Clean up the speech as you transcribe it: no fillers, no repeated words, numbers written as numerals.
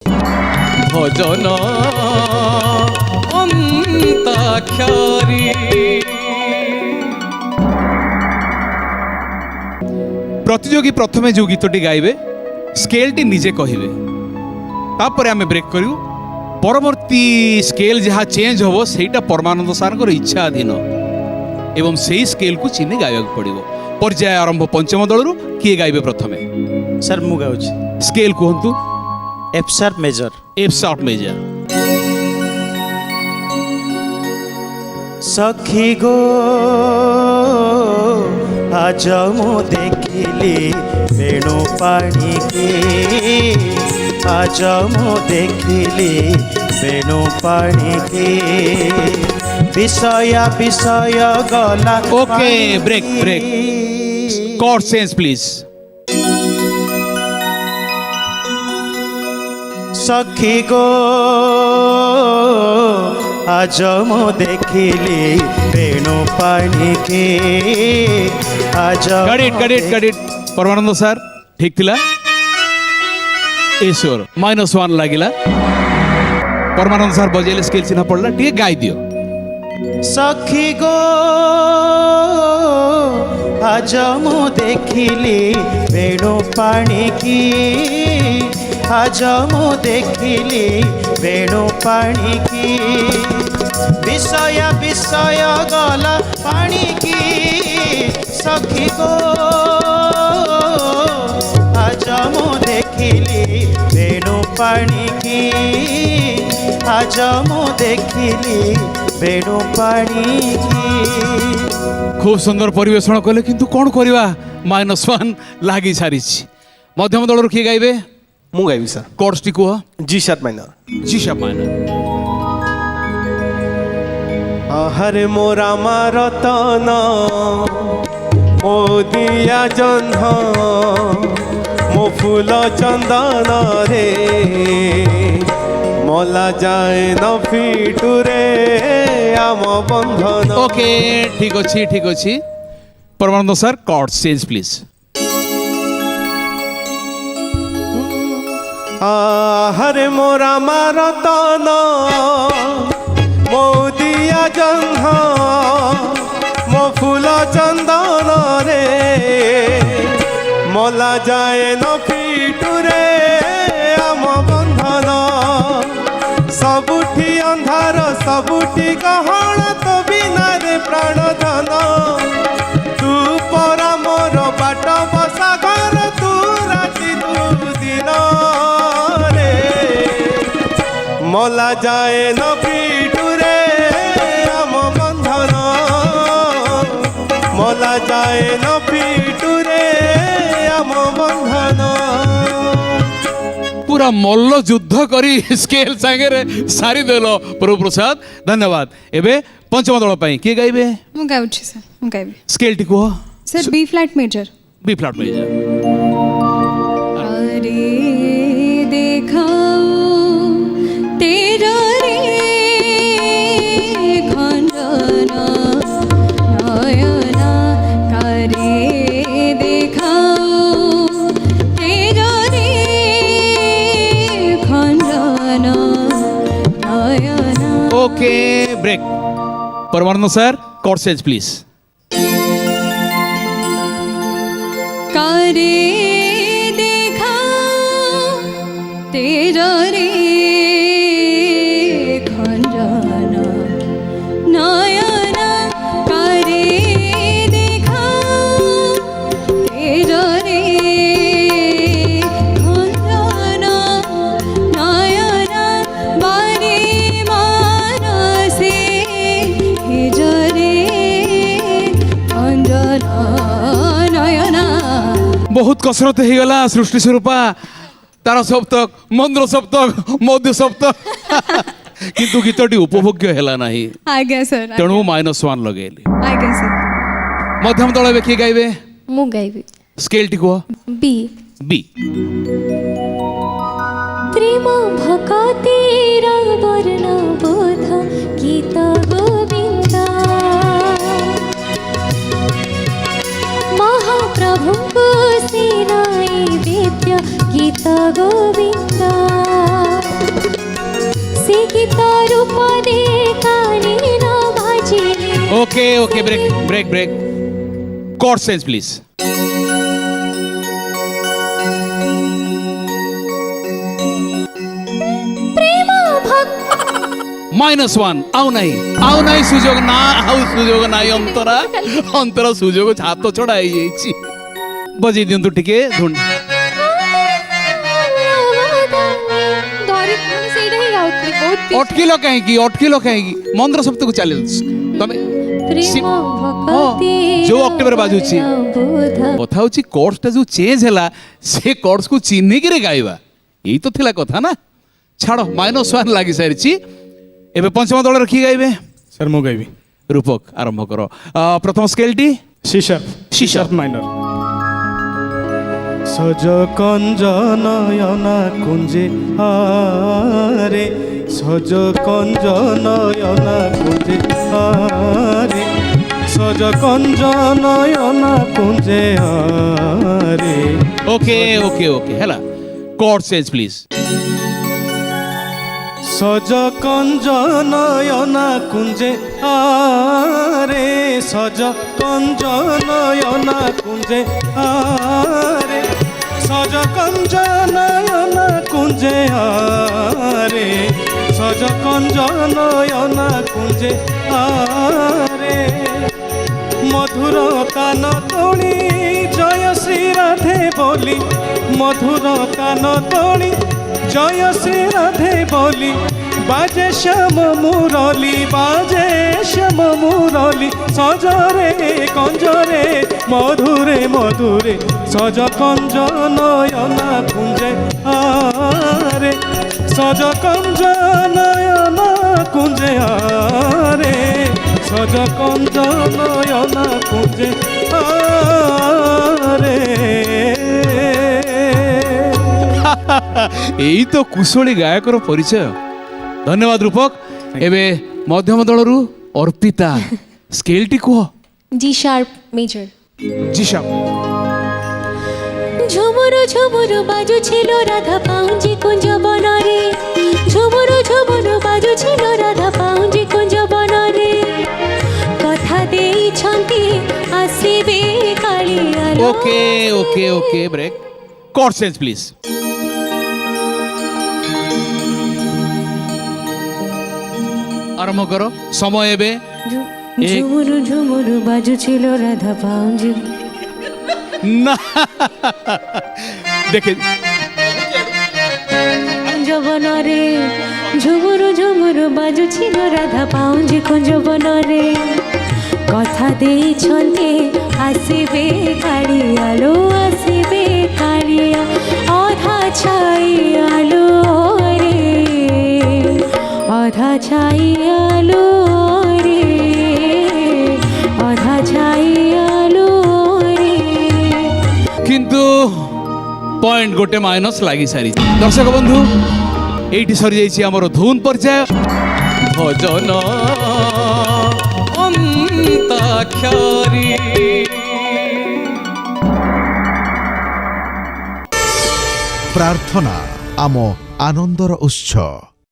ভজন অন্তাক্ষরী। প্রতিযোগী প্রথমে যে গীতটি গাইবে স্কেলটি নিজে কহিবে, তারপরে আমি ব্রেক করিব। পরবর্তী স্কেল যাহা চেঞ্জ হব সেইটা পরমানন্দ সারঙ্কর ইচ্ছাধীন এবং সেই স্কেলକୁ চিহ୍ନି ଗାଇବାକୁ ପଡ଼ିବ। ପର୍ଯ୍ୟାୟ ଆରମ୍ଭ ପଞ୍ଚମ ଦଳରୁ। କିଏ ଗାଇବେ ପ୍ରଥମେ? ସାର୍ ମୁଁ ଗାଉଛି। ସ୍କେଲ କୁହନ୍ତୁ। F sharp major. F sharp major. ସଖୀ ଗୋ ଆଜ ମୁଁ ଦେଖିଲି ବେଣୁ ପାଣିକେ, ଆଜ ମୁଁ ଦେଖିଲି ବେଣୁ ପାଣିକେ, ବିଷୟ ବିଷୟ ଗଲା। Okay, break break. Chord change please. ସଖୀ ଗୋ আজ মো দেখিলি বেণু পানিকে, আজ ক্রেডিট পরমানন্দ স্যার ঠিক ଥିଲା। ଈଶ୍ୱର -1 ଲାଗିଲା। ପରମାନନ୍ଦ ସାର୍ ବଜେଇଲେ, ସ୍କେଲ ଚିହ୍ନା ପଡ଼ିଲା। ଟିକେ ଗାଇ ଦିଅ। সখী গো আজ মু দেখিলি বেণু পানিকি, আজ মু দেখিলি বেণু পানিকি, বিষয় বিষয় গলা পানিকি। সখী গো আজ মু দেখিলি বেণু পানিকি, আজ মু দেখিলি বেণু পানিকি। খুব সুন্দর পরিবেশন কলে, কিন্তু কোণ করিবা, -1 লাগি সারিছি। মধ্যম দলর কিଏ গাইবে? ମୁଁ ଗାଇବି ସାର୍। କର୍ডসটি କୁହ। G sharp minor. G sharp minor. আহারে মোর আমার রতন, মো দিয়া জহ্ন, মো ফুল চন্দন রে, মলা যায় ন ফিটুরে আম বন্ধন। ওকে, ঠিক ଅଛି ঠিক ଅଛି। পরমানন্দ স্যার কর্ড চেঞ্জ প্লিজ। আহারে মোর আমার রতন, মো দিয়া জহ্ন, মো ফুল চন্দন রে, মলা যায় ন ফিটুরে আম বন্ধন। ସବୁଠି ଅନ୍ଧାର ସବୁଠି ଗହଳ, ତୋ ବିନାରେ ପ୍ରାଣ ଧନ। ତୁ ପରା ମୋର ବାଟ ବସା ଘର, ତୁ ରାତି ତୁ ଦିନ ରେ, ମଲା ଯାଏ ନ ପିଠୁରେ ଆମ ବନ୍ଧନ, ମଲା ଯାଏ ନ ପିଠୁରେ ଆମ ବନ୍ଧନ। पूरा मल्ल युद्ध करी स्केल सांगे सारी देल प्रभु प्रसाद, धन्यवाद। एबे पंचम दल पई किए गाइबे? मु गाउछि सर, मु गाइबे। स्केल टी कुह। Sir B flat major. B flat major. अरे देखाओ तेरा रे खंडना नयना, करे देखाओ तेरा रे खंडना नयना। Okay, break. Paramanand sir chord change please. करे देखाओ तेरा रे खंडना नयना, करे देखाओ तेरा रे खंडना नयना, बारे मानसे हिजरे खंडना नयना। बहुत कसरत हो गला। सृष्टि स्वरूपा तार सप्तक, मंद्र सप्तक, मध्य सप्तक किंतु गीतटी उपभोग्य हैला नाही, आज्ञा सर। तेणु -1 लगेली। आज्ञा सर। मध्यम दल एबे किए गाइबे? मु गाइबी। स्केल टी कुह। बी। बी। प्रेम भक्तिर वर्ण बोध गीत गोविंदा, महाप्रभुको सेनाई वेद्य गीत गोविंदा। গীত রূপ দে কানে না বাজিলে। Okay okay, break break break. Chord change please. প্রেম -1 ଆଉ ନାହିଁ ସୁଯୋଗ ନା, ଆଉ ସୁଯୋଗ ନାହିଁ ଅନ୍ତରା, ଅନ୍ତର ସୁଯୋଗ ହାତ ଛଡା ହେଇଯାଇଛି। ବଜେଇ ଦିଅନ୍ତୁ ଟିକେ ଧୁନ। ସେଇଟା ହିଁ ଗାଉଥିଲି ବହୁତ ଅଟକିଲ କାହିଁକି ମନ୍ତ୍ର ସପ୍ତକୁ ଚାଲି ତମେ ପ୍ରେମ ହଁ, ଯୋଉ ଅକ୍ଟୋବର ବାଜୁଛି କଥା ହଉଛି କର୍ଡସଟା ଯୋଉ ଚେଞ୍ଜ ହେଲା ସେ କର୍ଡସକୁ ଚିହ୍ନିକିରେ ଗାଇବା, ଏଇ ତ ଥିଲା କଥା ନା। ଛାଡ଼, -1 ଲାଗି ସାରିଛି। ଏବେ ପଞ୍ଚମ ଦଳରେ କିଏ ଗାଇବେ? ସାର୍ ମୁଁ ଗାଇବି। ରୂପକ ଆରମ୍ଭ କର। ପ୍ରଥମ ସ୍କେଲଟି C sharp, C sharp minor. সজ কঞ্জ নয়না কুঞ্জে আরে, সজ কঞ্জ নয়না কুঞ্জে আরে, সজ কঞ্জ নয়না কুঞ্জে আরে। ওকে ওকে ওকে ହେଲା। Chord change please. সজ কঞ্জ নয়না কুঞ্জে আরে, সজ কঞ্জ নয়না কুঞ্জে আরে, সজ কঞ্জ নয়না কুঞ্জে আরে, সজ কঞ্জ নয়না কুঞ্জে আরে। মধুর কান তোলি জয় শ্রী রাধে বলি, মধুর কান তোলি জয় শ্রী রাধে বলি, বাজে শ্যাম মুরলি, বাজে শ্যাম মুরলি, সজরে কঞ্জরে মধুরে মধুরে, সজ কঞ্জ নয়না কুঞ্জে আরে, সজ কঞ্জ নয়না কুঞ্জে আরে, সজ কঞ্জ নয়না কুঞ্জে আরে। এই তো কুশলী গায়কর পরিচয়। ধন্যবাদ রূপক। এবে মধ্যম দলরু অর্পিতা, স্কেলটি কুহ। G sharp major. G sharp. ঝুমুরু ঝুমুরু বাজুছিল রাধা পাউঞ্জি কুঞ্জ বনরে, ঝুমুরু ঝুমুরু বাজুছিল রাধা পাউঞ্জি কুঞ্জ বনরে, কথা ଦେଇଛନ୍ତି ଆସିବେ Kalia. Okay okay okay, break. Chord change please. আরম্ভ করো, সময় এবে। ঝুমুরু ঝুমুরু বাজুছিল রাধা পাউঞ্জি। না দেখে কুঞ্জ বনরে, ঝুমুরু ঝুমুরু বাজুছিল রাধা পাউঞ্জি কুঞ্জ বনরে, কথা ଦେଇଛନ୍ତି ଆସିବେ କାଳିଆଲୋ, ଆସିବେ କାଳିଆ। ଅଧା ଛାଇଆଲୋ ରେ, ଅଧା ଛାଇଆଲୋ ରେ, ଅଧା ଛାଇଆଲୋ রে। কিন্তু পয়েন্ট গোটে মাইনস লাগি সারি। দর্শক বন্ধু, এইটি সরি যাইছি আমার ধুন পর্যায়। ভজন অন্তাক্ষরী। প্রার্থনা আম আনন্দর উৎস।